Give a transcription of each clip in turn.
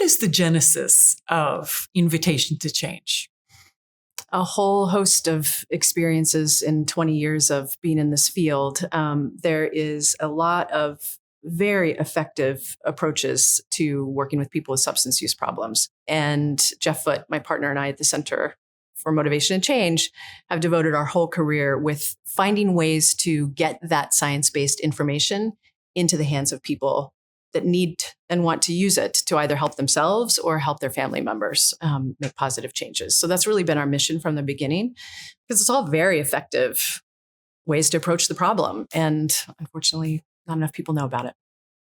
What is the genesis of Invitation to Change? A whole host of experiences in 20 years of being in this field. There is a lot of very effective approaches to working with people with substance use problems. And Jeff Foote, my partner, and I at the Center for Motivation and Change have devoted our whole career with finding ways to get that science-based information into the hands of people that need and want to use it to either help themselves or help their family members make positive changes. So that's really been our mission from the beginning, because it's all very effective ways to approach the problem. And unfortunately, not enough people know about it.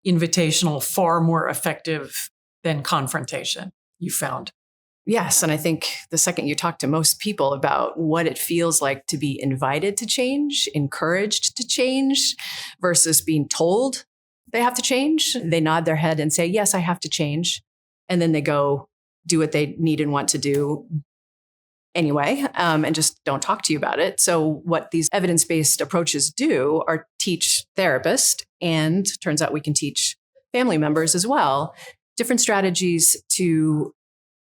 Invitational, far more effective than confrontation, you found. Yes. And I think the second you talk to most people about what it feels like to be invited to change, encouraged to change, versus being told they have to change, they nod their head and say, yes, I have to change. And then they go do what they need and want to do anyway, and just don't talk to you about it. So what these evidence-based approaches do are teach therapists, and turns out we can teach family members as well, different strategies to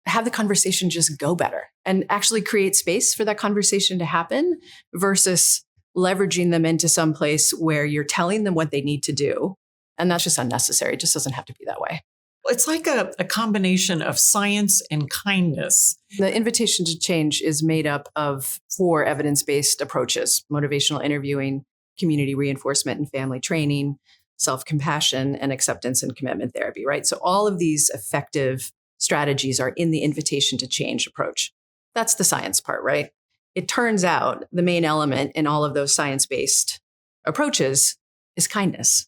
have the conversation just go better and actually create space for that conversation to happen, versus leveraging them into some place where you're telling them what they need to do. And that's just unnecessary. It just doesn't have to be that way. It's like a combination of science and kindness. The Invitation to Change is made up of 4 evidence-based approaches: motivational interviewing, community reinforcement and family training, self-compassion, and acceptance and commitment therapy, right? So all of these effective strategies are in the Invitation to Change approach. That's the science part, right? It turns out the main element in all of those science-based approaches is kindness.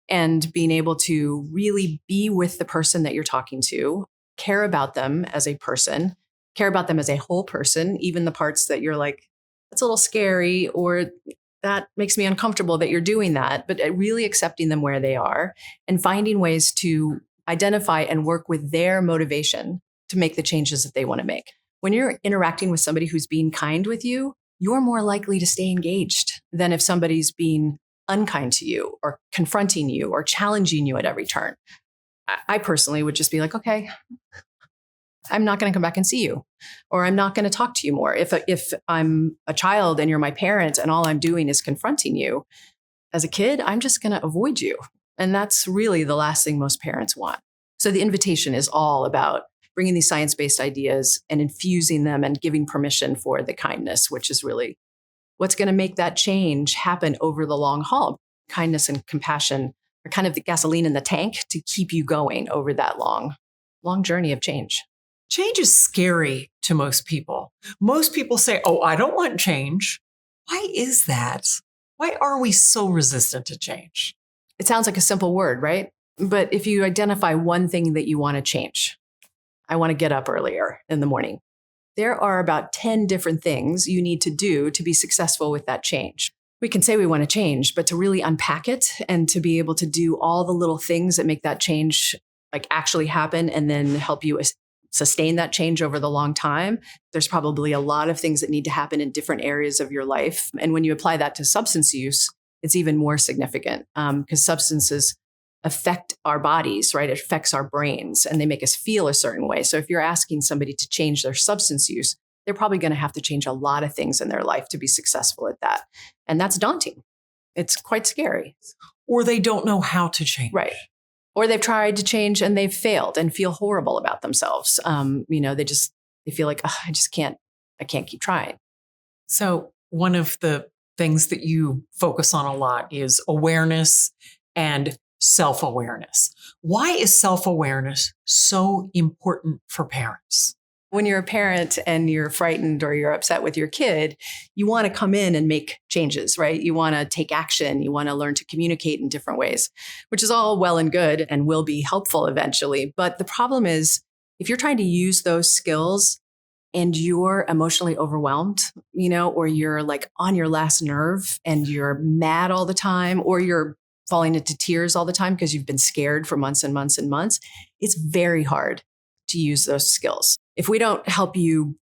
And being able to really be with the person that you're talking to, care about them as a person, care about them as a whole person, even the parts that you're like, that's a little scary, or that makes me uncomfortable that you're doing that, but really accepting them where they are and finding ways to identify and work with their motivation to make the changes that they want to make. When you're interacting with somebody who's being kind with you, you're more likely to stay engaged than if somebody's being unkind to you or confronting you or challenging you at every turn. I personally would just be like, okay, I'm not going to come back and see you, or I'm not going to talk to you more. If I'm a child and you're my parent and all I'm doing is confronting you, as a kid, I'm just going to avoid you. And that's really the last thing most parents want. So the invitation is all about bringing these science-based ideas and infusing them and giving permission for the kindness, which is really what's going to make that change happen over the long haul. Kindness and compassion are kind of the gasoline in the tank to keep you going over that long journey of change. Change is scary to most people. Most people say, oh, I don't want change. Why is that? Why are we so resistant to change? It sounds like a simple word, right? But if you identify one thing that you want to change, I want to get up earlier in the morning. There are about 10 different things you need to do to be successful with that change. We can say we want to change, but to really unpack it and to be able to do all the little things that make that change like actually happen and then help you sustain that change over the long time, there's probably a lot of things that need to happen in different areas of your life. And when you apply that to substance use, it's even more significant because substances affect our bodies, right? It affects our brains and they make us feel a certain way. So if you're asking somebody to change their substance use, they're probably going to have to change a lot of things in their life to be successful at that. And that's daunting. It's quite scary. Or they don't know how to change. Right. Or they've tried to change and they've failed and feel horrible about themselves. They feel like, I can't keep trying. So one of the things that you focus on a lot is awareness and self-awareness. Why is self-awareness so important for parents? When you're a parent and you're frightened or you're upset with your kid, you want to come in and make changes, right? You want to take action. You want to learn to communicate in different ways, which is all well and good and will be helpful eventually. But the problem is if you're trying to use those skills and you're emotionally overwhelmed, or you're like on your last nerve and you're mad all the time, or you're falling into tears all the time because you've been scared for months and months and months, it's very hard to use those skills. If we don't help you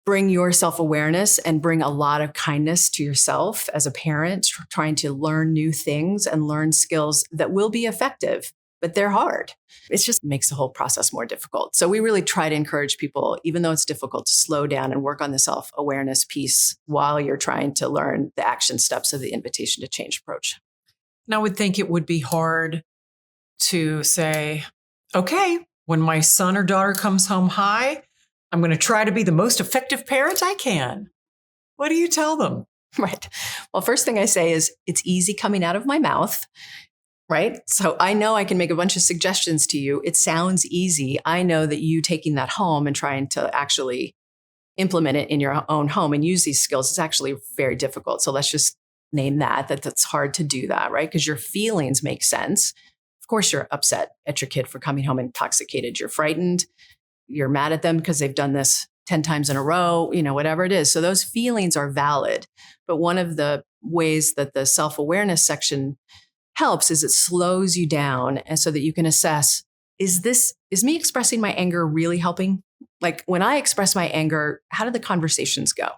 bring your self-awareness and bring a lot of kindness to yourself as a parent, trying to learn new things and learn skills that will be effective, but they're hard. It just makes the whole process more difficult. So we really try to encourage people, even though it's difficult, to slow down and work on the self-awareness piece while you're trying to learn the action steps of the invitation to change approach. And I would think it would be hard to say, okay, when my son or daughter comes home high, I'm going to try to be the most effective parent I can. What do you tell them? Right. Well, first thing I say is it's easy coming out of my mouth, right? So I know I can make a bunch of suggestions to you. It sounds easy. I know that you taking that home and trying to actually implement it in your own home and use these skills is actually very difficult. So let's just name that's hard to do that, right? Because your feelings make sense. Of course, you're upset at your kid for coming home intoxicated. You're frightened. You're mad at them because they've done this 10 times in a row, whatever it is. So those feelings are valid. But one of the ways that the self-awareness section helps is it slows you down, and so that you can assess, is me expressing my anger really helping? Like when I express my anger, how did the conversations go?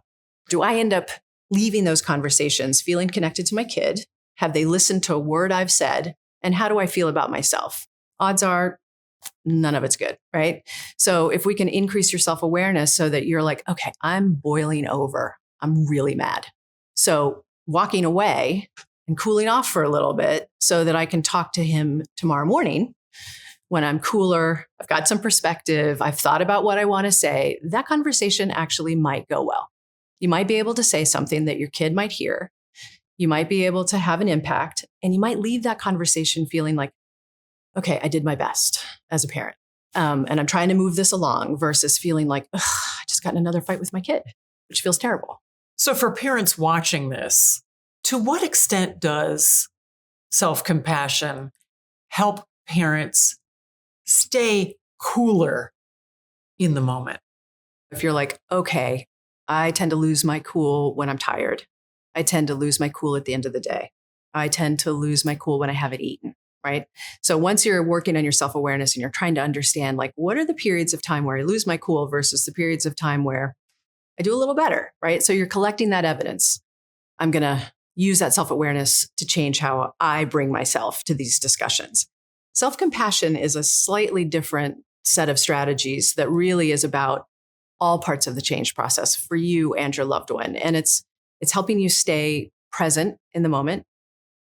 Do I end up leaving those conversations feeling connected to my kid? Have they listened to a word I've said? And how do I feel about myself? Odds are none of it's good, right? So if we can increase your self-awareness so that you're like, okay, I'm boiling over. I'm really mad. So walking away and cooling off for a little bit so that I can talk to him tomorrow morning when I'm cooler, I've got some perspective, I've thought about what I want to say, that conversation actually might go well. You might be able to say something that your kid might hear. You might be able to have an impact, and you might leave that conversation feeling like, okay, I did my best as a parent. And I'm trying to move this along versus feeling like, I just got in another fight with my kid, which feels terrible. So for parents watching this, to what extent does self-compassion help parents stay cooler in the moment? If you're like, okay, I tend to lose my cool when I'm tired. I tend to lose my cool at the end of the day. I tend to lose my cool when I haven't eaten, right? So once you're working on your self-awareness and you're trying to understand, like, what are the periods of time where I lose my cool versus the periods of time where I do a little better, right? So you're collecting that evidence. I'm going to use that self-awareness to change how I bring myself to these discussions. Self-compassion is a slightly different set of strategies that really is about all parts of the change process for you and your loved one. And it's helping you stay present in the moment,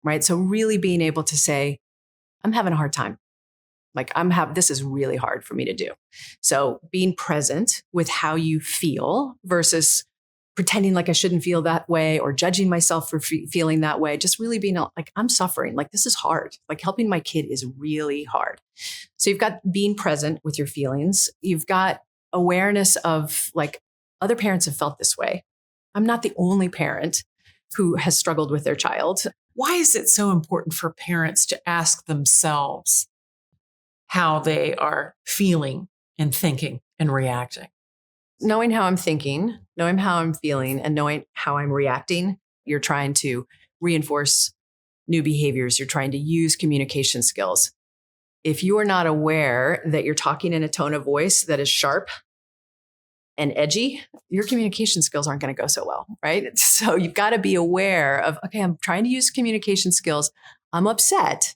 right? So really being able to say, I'm having a hard time. Like this is really hard for me to do. So being present with how you feel versus pretending like I shouldn't feel that way or judging myself for feeling that way, just really being like, I'm suffering. Like this is hard. Like helping my kid is really hard. So you've got being present with your feelings. You've got awareness of like other parents have felt this way. I'm not the only parent who has struggled with their child. Why is it so important for parents to ask themselves how they are feeling and thinking and reacting? Knowing how I'm thinking, knowing how I'm feeling, and knowing how I'm reacting, you're trying to reinforce new behaviors. You're trying to use communication skills. If you are not aware that you're talking in a tone of voice that is sharp and edgy, your communication skills aren't going to go so well, right? So you've got to be aware of, okay, I'm trying to use communication skills. I'm upset,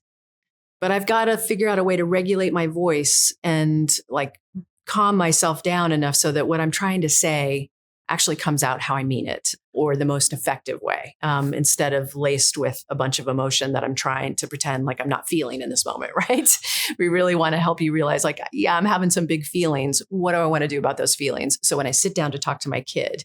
but I've got to figure out a way to regulate my voice and like calm myself down enough so that what I'm trying to say actually comes out how I mean it or the most effective way, instead of laced with a bunch of emotion that I'm trying to pretend like I'm not feeling in this moment, right? We really want to help you realize like, yeah, I'm having some big feelings. What do I want to do about those feelings? So when I sit down to talk to my kid,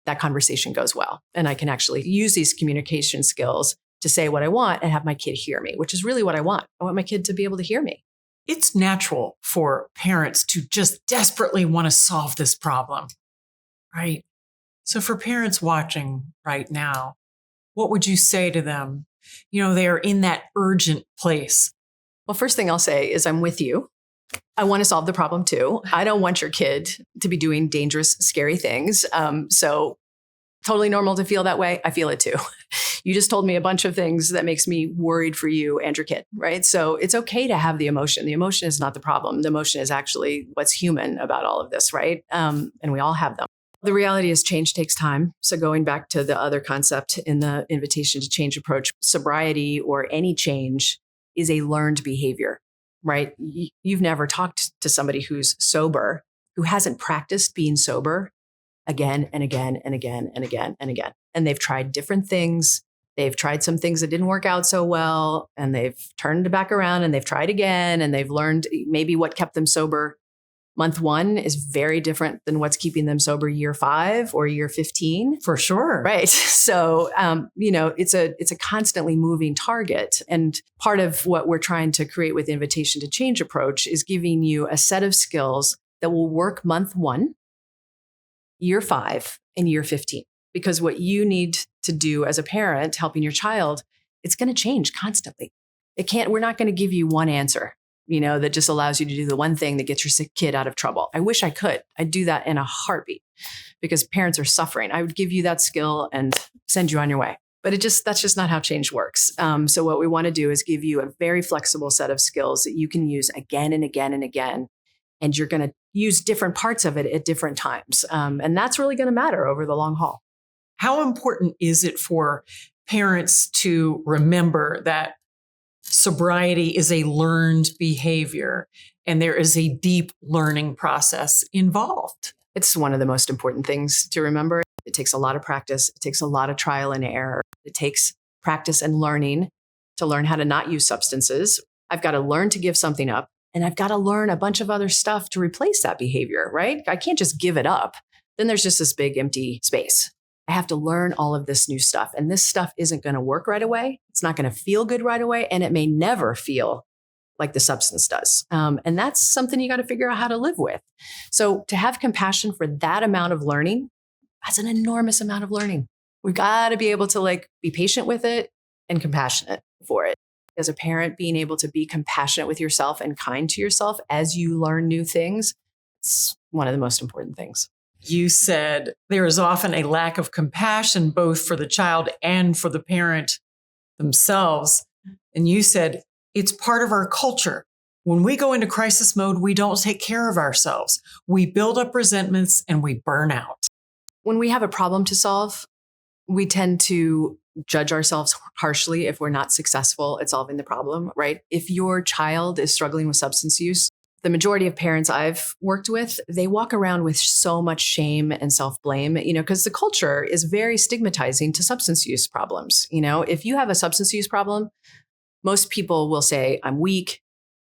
that conversation goes well. And I can actually use these communication skills to say what I want and have my kid hear me, which is really what I want. I want my kid to be able to hear me. It's natural for parents to just desperately want to solve this problem, right? So for parents watching right now, what would you say to them? They are in that urgent place. Well, first thing I'll say is I'm with you. I want to solve the problem too. I don't want your kid to be doing dangerous, scary things. So totally normal to feel that way. I feel it too. You just told me a bunch of things that makes me worried for you and your kid, right? So it's okay to have the emotion. The emotion is not the problem. The emotion is actually what's human about all of this, right? And we all have them. The reality is change takes time. So going back to the other concept in the invitation to change approach, sobriety or any change is a learned behavior. right? You've never talked to somebody who's sober, who hasn't practiced being sober again and again and again and again and again. And they've tried different things. They've tried some things that didn't work out so well, and they've turned it back around and they've tried again, and they've learned maybe what kept them sober month 1 is very different than what's keeping them sober year 5 or year 15. For sure. Right. So, it's a constantly moving target. And part of what we're trying to create with Invitation to Change approach is giving you a set of skills that will work month 1, year 5, and year 15. Because what you need to do as a parent helping your child, it's going to change constantly. We're not going to give you one answer, that just allows you to do the one thing that gets your sick kid out of trouble. I wish I could. I'd do that in a heartbeat because parents are suffering. I would give you that skill and send you on your way. But that's just not how change works. So what we want to do is give you a very flexible set of skills that you can use again and again and again. And you're going to use different parts of it at different times. And that's really going to matter over the long haul. How important is it for parents to remember that sobriety is a learned behavior and there is a deep learning process involved? It's one of the most important things to remember. It takes a lot of practice. It takes a lot of trial and error. It takes practice and learning to learn how to not use substances. I've got to learn to give something up, and I've got to learn a bunch of other stuff to replace that behavior, right? I can't just give it up. Then there's just this big empty space. I have to learn all of this new stuff. And this stuff isn't going to work right away. It's not going to feel good right away. And it may never feel like the substance does. And that's something you got to figure out how to live with. So to have compassion for that amount of learning, that's an enormous amount of learning. We've got to be able to be patient with it and compassionate for it. As a parent, being able to be compassionate with yourself and kind to yourself as you learn new things, it's one of the most important things. You said there is often a lack of compassion, both for the child and for the parent themselves. And you said it's part of our culture. When we go into crisis mode, we don't take care of ourselves. We build up resentments and we burn out. When we have a problem to solve, we tend to judge ourselves harshly if we're not successful at solving the problem, right? If your child is struggling with substance use, the majority of parents I've worked with, they walk around with so much shame and self-blame, because the culture is very stigmatizing to substance use problems. If you have a substance use problem, most people will say, I'm weak,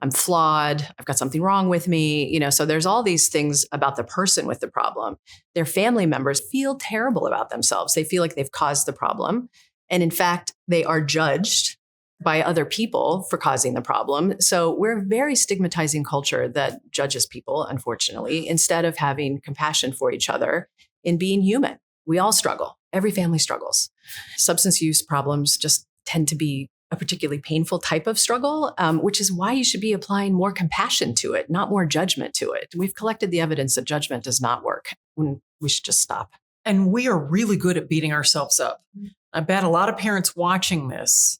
I'm flawed, I've got something wrong with me. So there's all these things about the person with the problem. Their family members feel terrible about themselves. They feel like they've caused the problem. And in fact, they are judged by other people for causing the problem. So we're a very stigmatizing culture that judges people, unfortunately, instead of having compassion for each other in being human. We all struggle. Every family struggles. Substance use problems just tend to be a particularly painful type of struggle, which is why you should be applying more compassion to it, not more judgment to it. We've collected the evidence that judgment does not work. We should just stop. And we are really good at beating ourselves up. I bet a lot of parents watching this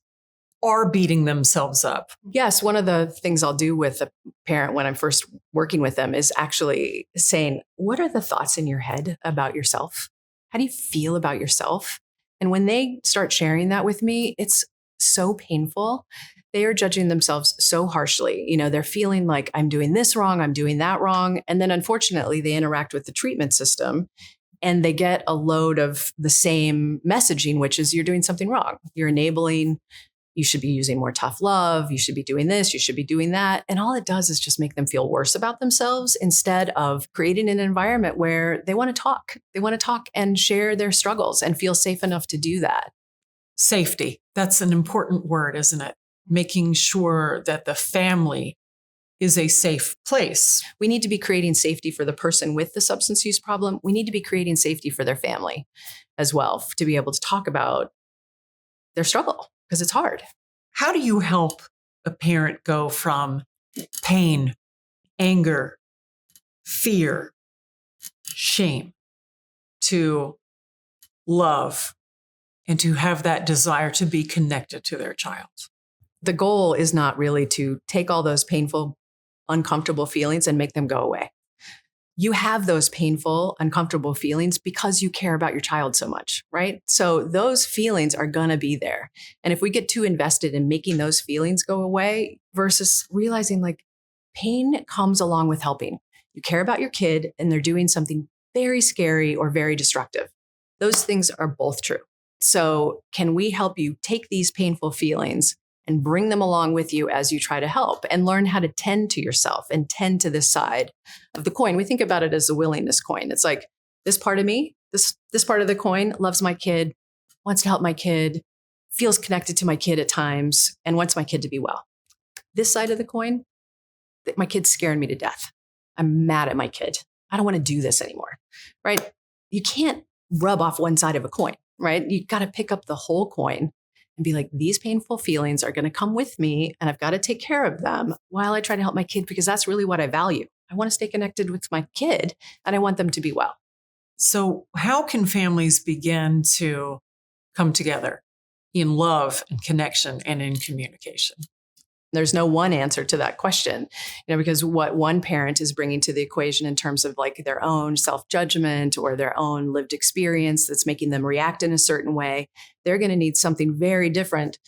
are beating themselves up. Yes. One of the things I'll do with a parent when I'm first working with them is actually saying, what are the thoughts in your head about yourself? How do you feel about yourself? And when they start sharing that with me, it's so painful. They are judging themselves so harshly. They're feeling like I'm doing this wrong, I'm doing that wrong. And then unfortunately, they interact with the treatment system and they get a load of the same messaging, which is you're doing something wrong. You're enabling. You should be using more tough love. You should be doing this. You should be doing that. And all it does is just make them feel worse about themselves instead of creating an environment where they want to talk. They want to talk and share their struggles and feel safe enough to do that. Safety. That's an important word, isn't it? Making sure that the family is a safe place. We need to be creating safety for the person with the substance use problem. We need to be creating safety for their family as well, to be able to talk about their struggle. Because it's hard. How do you help a parent go from pain, anger, fear, shame to love and to have that desire to be connected to their child? The goal is not really to take all those painful, uncomfortable feelings and make them go away. you have those painful, uncomfortable feelings because you care about your child so much, right? So those feelings are going to be there. And if we get too invested in making those feelings go away versus realizing like pain comes along with helping. You care about your kid and they're doing something very scary or very destructive. Those things are both true. So can we help you take these painful feelings and bring them along with you as you try to help and learn how to tend to yourself and tend to this side of the coin? We think about it as a willingness coin. It's like this part of me, this part of the coin loves my kid, wants to help my kid, feels connected to my kid at times, and wants my kid to be well. This side of the coin, my kid's scaring me to death. I'm mad at my kid. I don't want to do this anymore, right? You can't rub off one side of a coin, right? You got to pick up the whole coin and be like, these painful feelings are going to come with me and I've got to take care of them while I try to help my kid because that's really what I value. I want to stay connected with my kid and I want them to be well. So how can families begin to come together in love and connection and in communication? There's no one answer to that question, because what one parent is bringing to the equation in terms of like their own self-judgment or their own lived experience that's making them react in a certain way, they're going to need something very different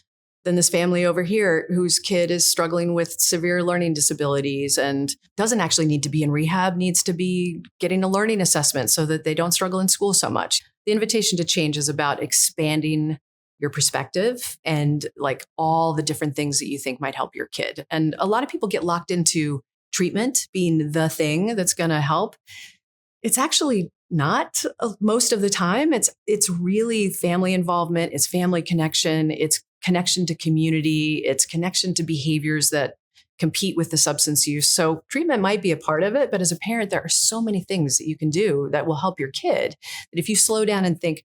than this family over here whose kid is struggling with severe learning disabilities and doesn't actually need to be in rehab, needs to be getting a learning assessment so that they don't struggle in school so much. The invitation to change is about expanding your perspective and like all the different things that you think might help your kid. And a lot of people get locked into treatment being the thing that's going to help. It's actually not most of the time. It's really family involvement. It's family connection. It's connection to community. It's connection to behaviors that compete with the substance use. So treatment might be a part of it, but as a parent, there are so many things that you can do that will help your kid that if you slow down and think,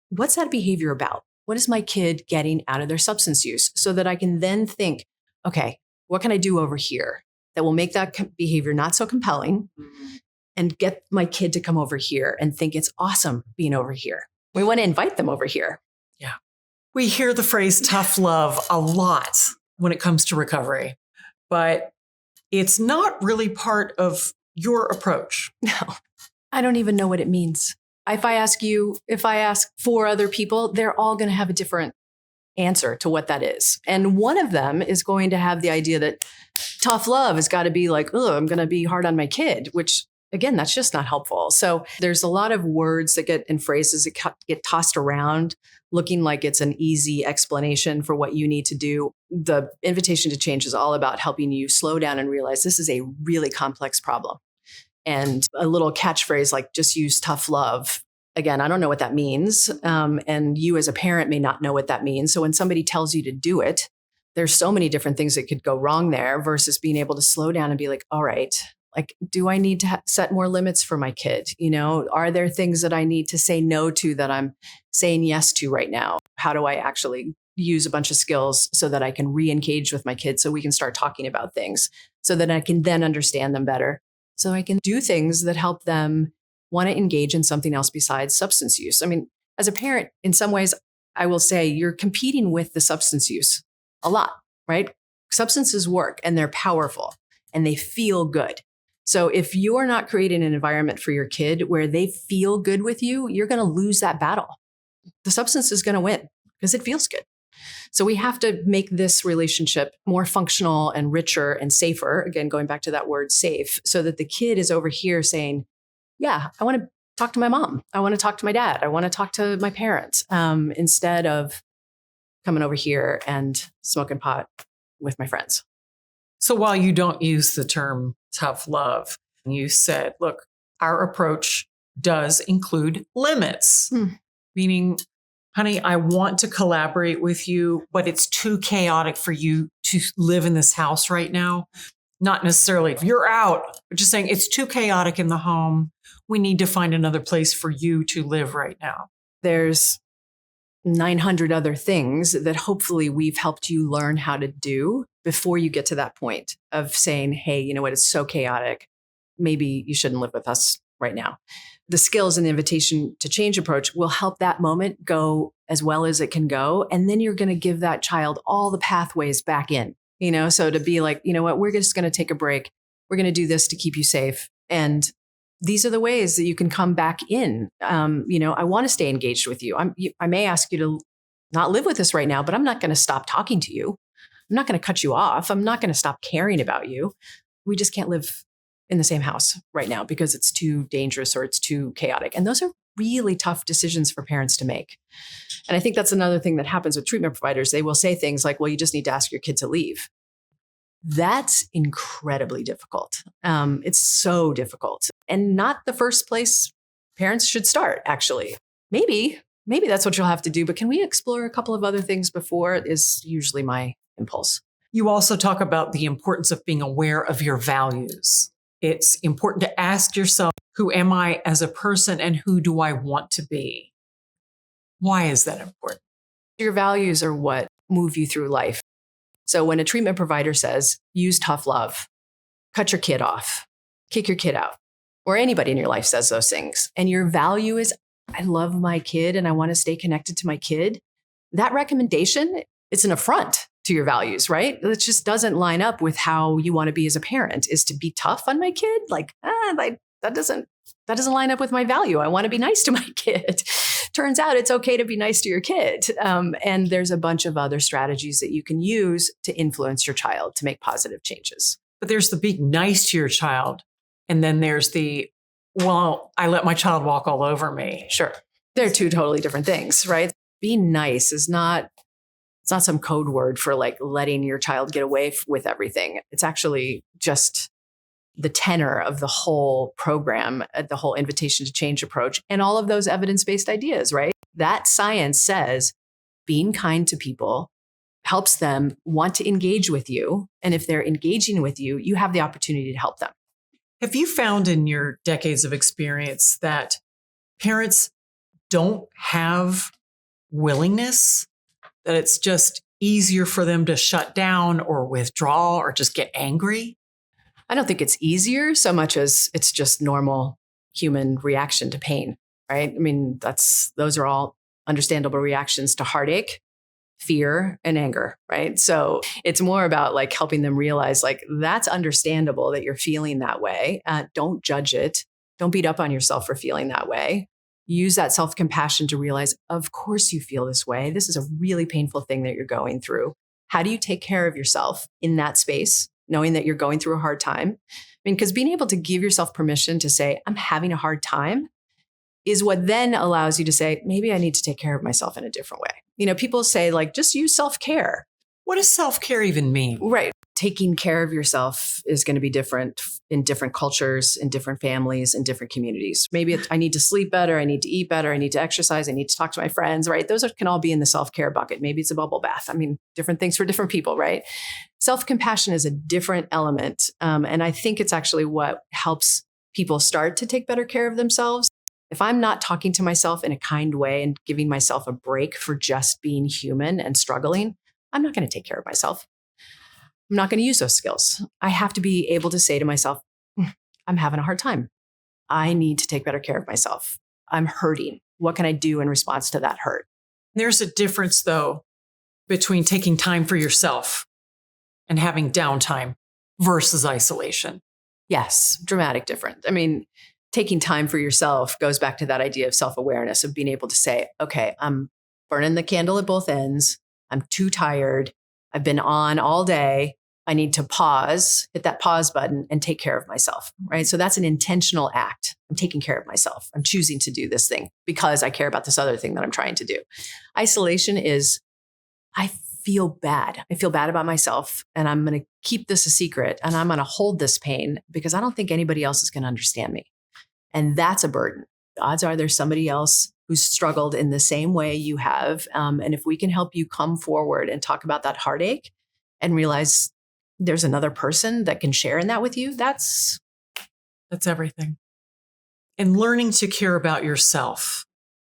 what's that behavior about? What is my kid getting out of their substance use? So that I can then think, okay, what can I do over here that will make that behavior not so compelling and get my kid to come over here and think it's awesome being over here. We want to invite them over here. Yeah. We hear the phrase tough love a lot when it comes to recovery, but it's not really part of your approach. No, I don't even know what it means. If I ask 4 other people, they're all going to have a different answer to what that is. And one of them is going to have the idea that tough love has got to be like, oh, I'm going to be hard on my kid, which again, that's just not helpful. So there's a lot of words that get and phrases that get tossed around looking like it's an easy explanation for what you need to do. The invitation to change is all about helping you slow down and realize this is a really complex problem. And a little catchphrase like just use tough love. Again, I don't know what that means. And you as a parent may not know what that means. So when somebody tells you to do it, there's so many different things that could go wrong there versus being able to slow down and be like, all right, like, do I need to set more limits for my kid? Are there things that I need to say no to that I'm saying yes to right now? How do I actually use a bunch of skills so that I can re-engage with my kids so we can start talking about things so that I can then understand them better? So I can do things that help them want to engage in something else besides substance use. I mean, as a parent, in some ways, I will say you're competing with the substance use a lot, right? Substances work and they're powerful and they feel good. So if you're not creating an environment for your kid where they feel good with you, you're going to lose that battle. The substance is going to win because it feels good. So we have to make this relationship more functional and richer and safer. Again, going back to that word safe, so that the kid is over here saying, yeah, I want to talk to my mom. I want to talk to my dad. I want to talk to my parents instead of coming over here and smoking pot with my friends. So while you don't use the term tough love, you said, look, our approach does include limits, meaning, honey, I want to collaborate with you, but it's too chaotic for you to live in this house right now. Not necessarily if you're out, but just saying it's too chaotic in the home. We need to find another place for you to live right now. There's 900 other things that hopefully we've helped you learn how to do before you get to that point of saying, hey, you know what, it's so chaotic. Maybe you shouldn't live with us right now. The skills and the invitation to change approach will help that moment go as well as it can go. And then you're going to give that child all the pathways back in, so to be like, you know what, we're just going to take a break. We're going to do this to keep you safe. And these are the ways that you can come back in. I want to stay engaged with you. I may ask you to not live with us right now, but I'm not going to stop talking to you. I'm not going to cut you off. I'm not going to stop caring about you. We just can't live in the same house right now because it's too dangerous or it's too chaotic. And those are really tough decisions for parents to make. And I think that's another thing that happens with treatment providers. They will say things like, well, you just need to ask your kid to leave. That's incredibly difficult. It's so difficult and not the first place parents should start, actually. Maybe that's what you'll have to do. But can we explore a couple of other things before is usually my impulse. You also talk about the importance of being aware of your values. It's important to ask yourself, who am I as a person and who do I want to be? Why is that important? Your values are what move you through life. So when a treatment provider says, use tough love, cut your kid off, kick your kid out, or anybody in your life says those things, and your value is, I love my kid and I want to stay connected to my kid, that recommendation, it's an affront to your values, right? It just doesn't line up with how you want to be as a parent, is to be tough on my kid. That doesn't line up with my value. I want to be nice to my kid. Turns out it's okay to be nice to your kid. And there's a bunch of other strategies that you can use to influence your child to make positive changes. But there's the being nice to your child. And then there's the, well, I let my child walk all over me. Sure. They're two totally different things, right? Being nice is not, it's not some code word for like letting your child get away with everything. It's actually just the tenor of the whole program, the whole invitation to change approach, and all of those evidence-based ideas, right? That science says being kind to people helps them want to engage with you. And if they're engaging with you, you have the opportunity to help them. Have you found in your decades of experience that parents don't have willingness, that it's just easier for them to shut down or withdraw or just get angry? I don't think it's easier so much as it's just normal human reaction to pain, right? I mean, those are all understandable reactions to heartache, fear, and anger, right? So it's more about like helping them realize like, that's understandable that you're feeling that way. Don't judge it. Don't beat up on yourself for feeling that way. Use that self-compassion to realize, of course you feel this way. This is a really painful thing that you're going through. How do you take care of yourself in that space, knowing that you're going through a hard time? I mean, because being able to give yourself permission to say, I'm having a hard time, is what then allows you to say, maybe I need to take care of myself in a different way. People say like, just use self-care. What does self-care even mean? Right. Taking care of yourself is going to be different in different cultures, in different families, in different communities. Maybe I need to sleep better. I need to eat better. I need to exercise. I need to talk to my friends, right? Those can all be in the self-care bucket. Maybe it's a bubble bath. I mean, different things for different people, right? Self-compassion is a different element. And I think it's actually what helps people start to take better care of themselves. If I'm not talking to myself in a kind way and giving myself a break for just being human and struggling, I'm not going to take care of myself. I'm not going to use those skills. I have to be able to say to myself, I'm having a hard time. I need to take better care of myself. I'm hurting. What can I do in response to that hurt? There's a difference, though, between taking time for yourself and having downtime versus isolation. Yes, dramatic difference. I mean, taking time for yourself goes back to that idea of self-awareness, of being able to say, okay, I'm burning the candle at both ends. I'm too tired. I've been on all day. I need to pause, hit that pause button and take care of myself, right? So that's an intentional act. I'm taking care of myself. I'm choosing to do this thing because I care about this other thing that I'm trying to do. Isolation is, I feel bad. I feel bad about myself and I'm going to keep this a secret and I'm going to hold this pain because I don't think anybody else is going to understand me. And that's a burden. The odds are there's somebody else who's struggled in the same way you have. And if we can help you come forward and talk about that heartache and realize there's another person that can share in that with you, that's everything. And learning to care about yourself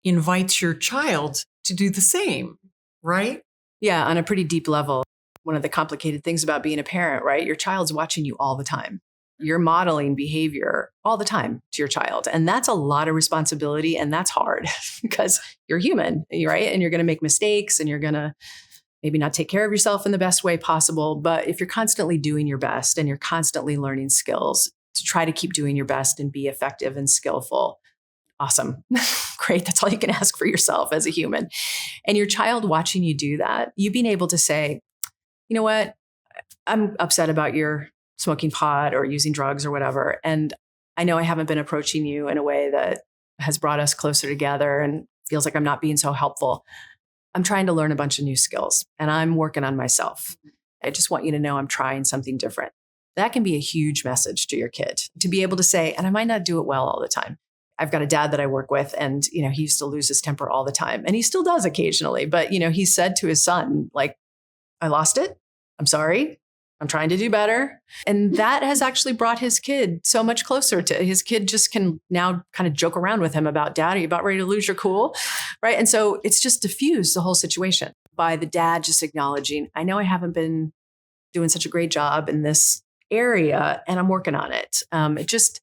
invites your child to do the same, right? Yeah, on a pretty deep level. One of the complicated things about being a parent, right? Your child's watching you all the time. You're modeling behavior all the time to your child. And that's a lot of responsibility. And that's hard because you're human, right? And you're going to make mistakes and you're going to maybe not take care of yourself in the best way possible. But if you're constantly doing your best and you're constantly learning skills, to try to keep doing your best and be effective and skillful. Awesome. Great. That's all you can ask for yourself as a human. And your child watching you do that, you being able to say, you know what, I'm upset about your smoking pot or using drugs or whatever. And I know I haven't been approaching you in a way that has brought us closer together and feels like I'm not being so helpful. I'm trying to learn a bunch of new skills and I'm working on myself. I just want you to know I'm trying something different. That can be a huge message to your kid to be able to say, and I might not do it well all the time. I've got a dad that I work with and, he used to lose his temper all the time and he still does occasionally. But, he said to his son, like, I lost it. I'm sorry. I'm trying to do better. And that has actually brought his kid so much closer to his kid just can now kind of joke around with him about, Dad, are you about ready to lose your cool? Right. And so it's just diffused the whole situation by the dad just acknowledging, I know I haven't been doing such a great job in this area and I'm working on it. It just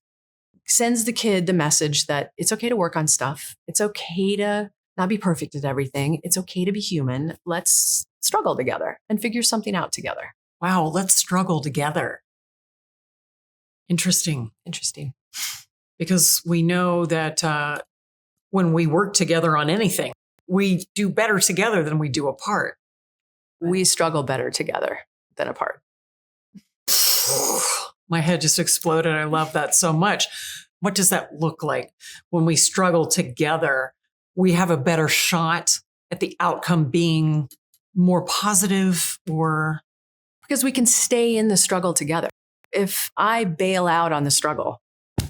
sends the kid the message that it's okay to work on stuff. It's okay to not be perfect at everything. It's okay to be human. Let's struggle together and figure something out together. Wow, let's struggle together. Interesting. Because we know that when we work together on anything, we do better together than we do apart. We struggle better together than apart. My head just exploded. I love that so much. What does that look like when we struggle together? We have a better shot at the outcome being more positive or... Because we can stay in the struggle together. If I bail out on the struggle,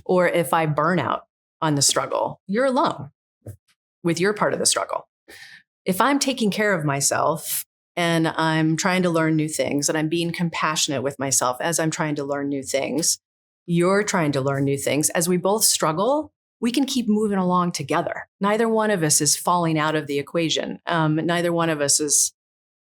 or if I burn out on the struggle, you're alone with your part of the struggle. If I'm taking care of myself and I'm trying to learn new things and I'm being compassionate with myself as I'm trying to learn new things, you're trying to learn new things. As we both struggle, we can keep moving along together. Neither one of us is falling out of the equation. Neither one of us is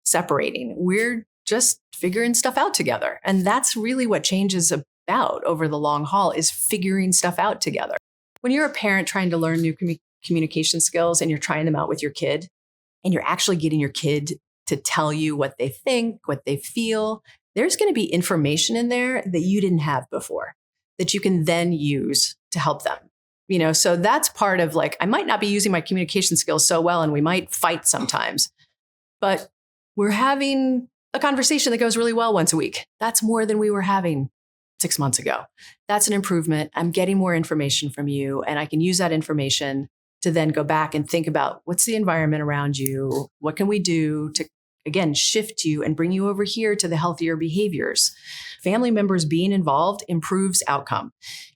separating. We're just figuring stuff out together. And that's really what change is about over the long haul, is figuring stuff out together. When you're a parent trying to learn new communication skills and you're trying them out with your kid, and you're actually getting your kid to tell you what they think, what they feel, there's going to be information in there that you didn't have before that you can then use to help them. So that's part of I might not be using my communication skills so well and we might fight sometimes, but we're having a conversation that goes really well once a week. That's more than we were having 6 months ago. That's an improvement. I'm getting more information from you and I can use that information to then go back and think about what's the environment around you? What can we do to, again, shift you and bring you over here to the healthier behaviors? Family members being involved improves outcome.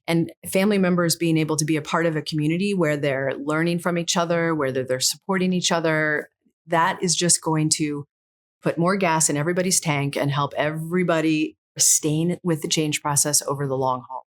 And family members being able to be a part of a community where they're learning from each other, where they're supporting each other, that is just going to put more gas in everybody's tank and help everybody sustain with the change process over the long haul.